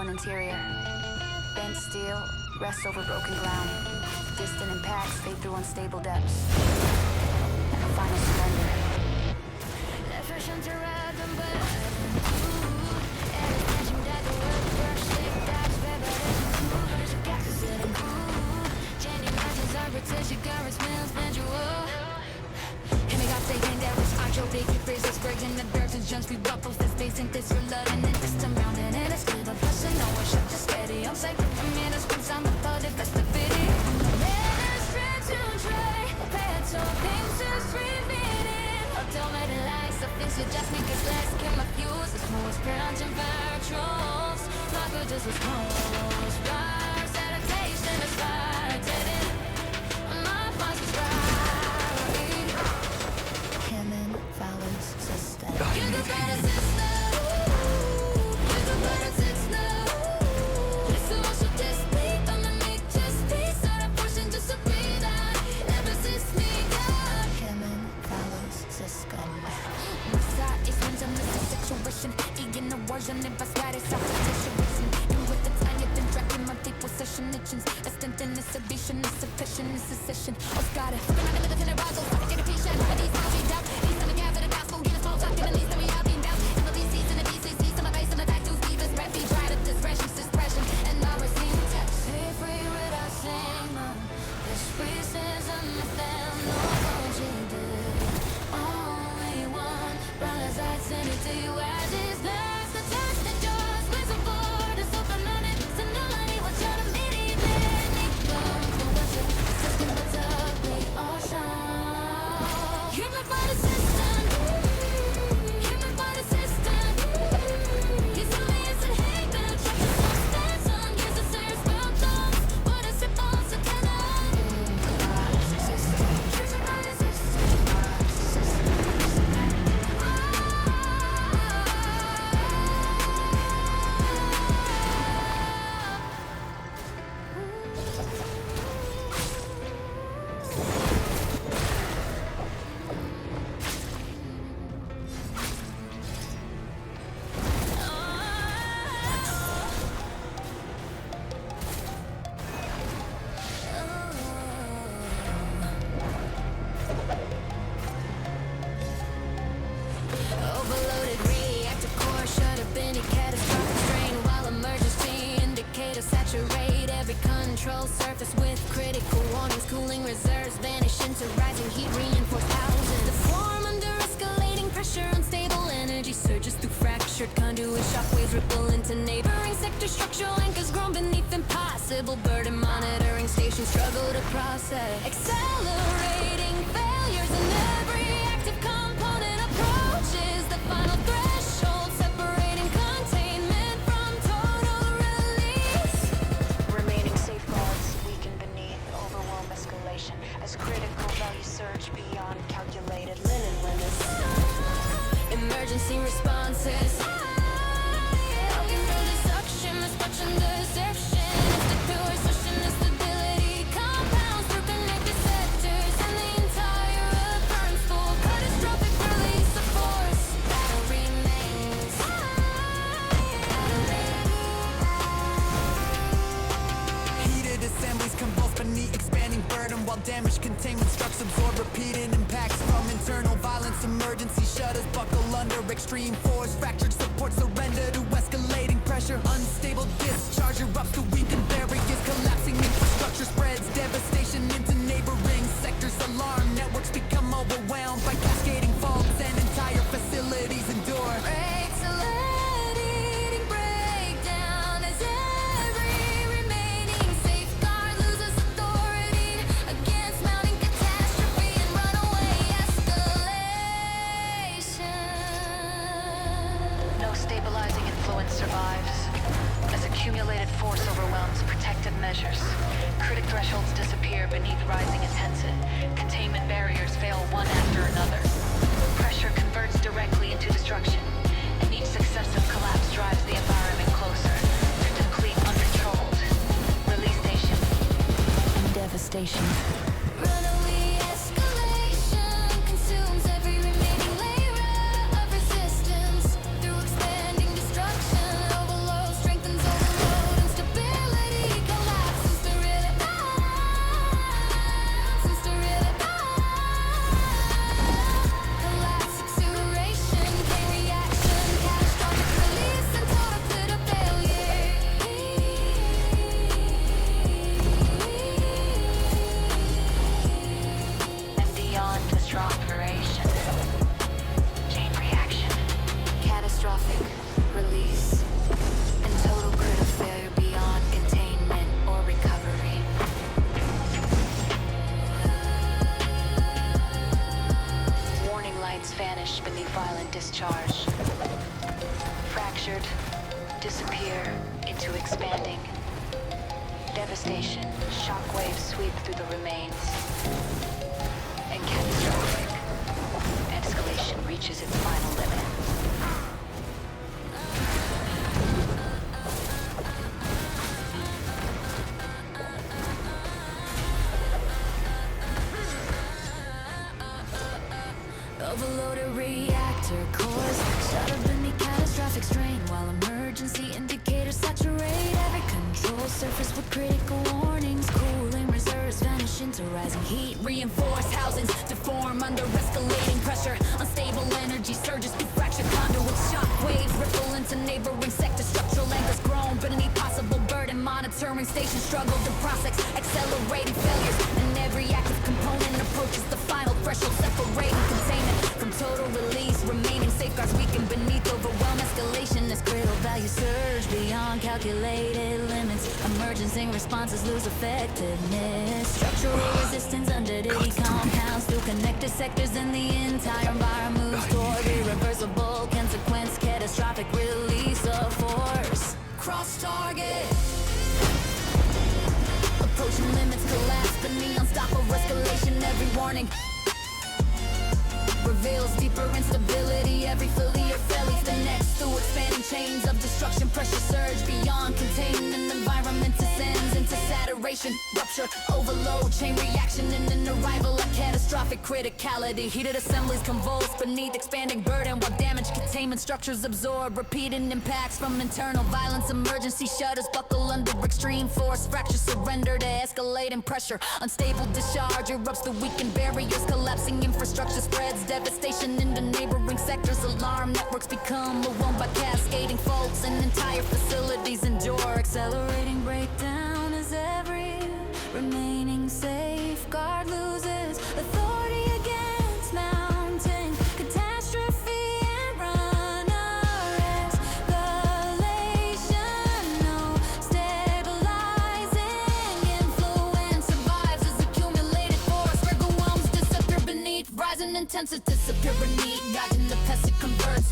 crumbling interior. Bent steel rests over broken ground. Distant impacts fade through unstable depths. And the final surrender. Just make it less, get my fuse, it's more ground and virtuals. My good just was close, rise, adaptation is fire, dead end. My funds is right. Hammond, Fowler's system. You the better system. You the better system. It's a rush of disbelief, underneath just peace. So that portion just to breathe out. Never sits me down. Hammond, Fowler's system. Situation, eating the version if I slide it's off the situation. And with the tiny thin tracking my deep possession itchings. A stint in exhibition is sufficient, is secession. Oh, got it. Fucking out of the tender rising, fuck dedication. But these songs be down. These on the gas of the gospel, get a small talk, at least we are being down. And the BCs and the BCCs, some of base and the tattoos, keep us rap, be try to discretion, discretion. And now we're seeing text. Say free without saying no. This reasons I'm nothing, no, what you did. Only one, brothers, I'd send it to you. Control surface with critical warnings. Cooling reserves vanish into rising heat, reinforced thousands. The form under escalating pressure, unstable energy surges through fractured conduit. Shockwaves ripple into neighboring sectors. Structural anchors grown beneath impossible burden. Monitoring stations struggle to process. Accelerating failures in every active component approaches the final threshold, separating containment from total release. Remaining safeguards weaken beneath overwhelm escalation as critical value surge beyond calculated linen limits. Emergency responses. Suction, misfortune, deception. It's the pure suction, stability. Compounds through connected sectors, and the entire earth burns full. Catastrophic release of force. Battle remains. Heated assemblies convulse beneath expanding burden, while damage containment structures absorb repeated impacts from internal violence. Emergency shutters buckle under extreme force. Fractured support surrender to escalating pressure. Unstable discharge erupts to weaken barriers. Collapsing infrastructure spreads devastation into neighboring sectors. Alarm networks become overwhelmed by cascading faults, and entire facilities endure. Accelerating breakdown as every remaining safeguard loses authority against mounting catastrophe and runaway escalation. No stabilizing influence survives, as accumulated force overwhelms protective measures. Critic thresholds disappear beneath violent discharge. Fractured, disappear into expanding. Devastation, shockwaves sweep through the remains. And catastrophic. Escalation reaches its final limit. Overloaded reactor cores shut up beneath catastrophic strain, while emergency indicators saturate every control surface with critical warnings. Cooling reserves vanish into rising heat. Reinforced housings deform under escalating pressure. Unstable energy surges through fractured conduits. Shock waves ripple into neighboring sectors. Structural anchors grown beneath possible burden. Monitoring stations struggle to process accelerating failures, and every active component approaches the final threshold, separating containment from total release. Remaining safeguards weaken beneath overwhelmed escalation as critical values surge beyond calculated limits. Emergency responses lose effectiveness. Structural resistance under the compounds through connected sectors, and the entire environment moves toward irreversible consequence. Catastrophic release of force. Cross target. Approaching limits collapse beneath unstoppable escalation. Every warning reveals deeper instability. Every failure leads the next through expanding chains of destruction. Pressure surge beyond contained, and environment descends into saturation. Rupture, overload, chain reaction, and an arrival of catastrophic criticality. Heated assemblies convulse beneath expanding burden, while damage containment structures absorb repeating impacts from internal violence. Emergency shutters buckle under extreme force. Fractures surrender to escalating pressure. Unstable discharge erupts through weakened barriers. Collapsing infrastructure spreads devastation into neighboring sectors. Alarm networks become overwhelmed by cascading faults, and entire facilities endure accelerating breakdown as every remaining safeguard loses authority against mounting catastrophe and runner escalation. No stabilizing influence survives as accumulated force. Overwhelms disappear beneath rising intensity. Disappear beneath, guiding the pest it converts.